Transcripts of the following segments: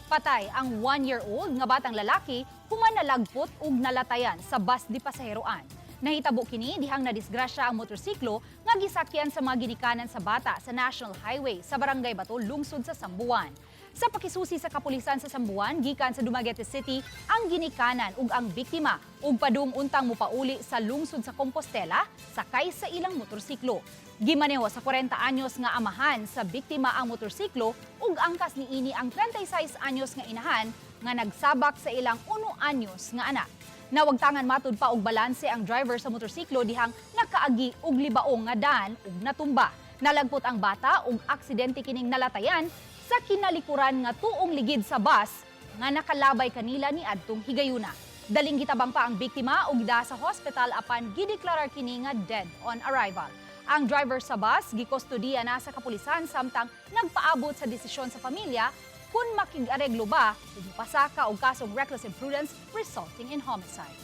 Patay ang 1-year-old nga batang lalaki human nalagpot ug nalatayan sa bus di pasaheroan. Nahitabo kini dihang nadisgrasya ang motorsiklo nga gisakyan sa mga ginikanan sa bata sa National Highway sa Barangay Bato, lungsod sa Sambuan. Sa pakisusi sa kapulisan sa Sambuan, gikan sa Dumaguete City ang ginikanan ug ang biktima ug padung untang mupauli sa lungsod sa Compostela sakay sa ilang motorsiklo. Gimaneho sa 40 anyos nga amahan sa biktima ang motorsiklo ug angkas niini ang 36 anyos nga inahan nga nagsabak sa ilang 1 anyos nga anak. Nawagtangan matud pa og balanse ang driver sa motorsiklo dihang nakaagi og libaong nga daan ug natumba. Nalagpot ang bata ug aksidente kining nalatayan sa kinalikuran nga tuong ligid sa bus nga nakalabay kanila ni adtong higayuna. Daling gitabang pa ang biktima ug gida sa hospital apan gideklarar kini nga dead on arrival. Ang driver sa bus gikustodiya na sa kapulisan samtang nagpaabot sa desisyon sa pamilya kung makig-areglo ba kung pasaka o kasong reckless imprudence resulting in homicide.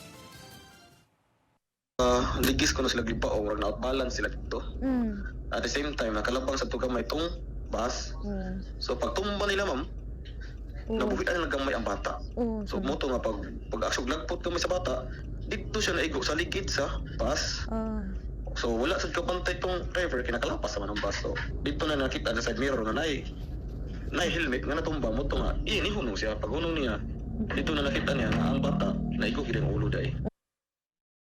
Ligis ko na sila lipa o na-outbalance sila dito. At the same time, nakalabang sa tugang may itong bus. So pag tumba nila, ma'am, nabuhitan na gamay ang bata. So moto nga pag-aksog lagpot kami sa bata, dito siya naigo sa ligid sa bus. So wala sa kabantay itong driver, kinakalapas naman ang bus. So dito na nakita na side mirror na nay helmet nga natumba mo ito nga. Ihunong siya. Pag hunong niya, dito na nakita niya na ang bata naigo gid ang ulo dai.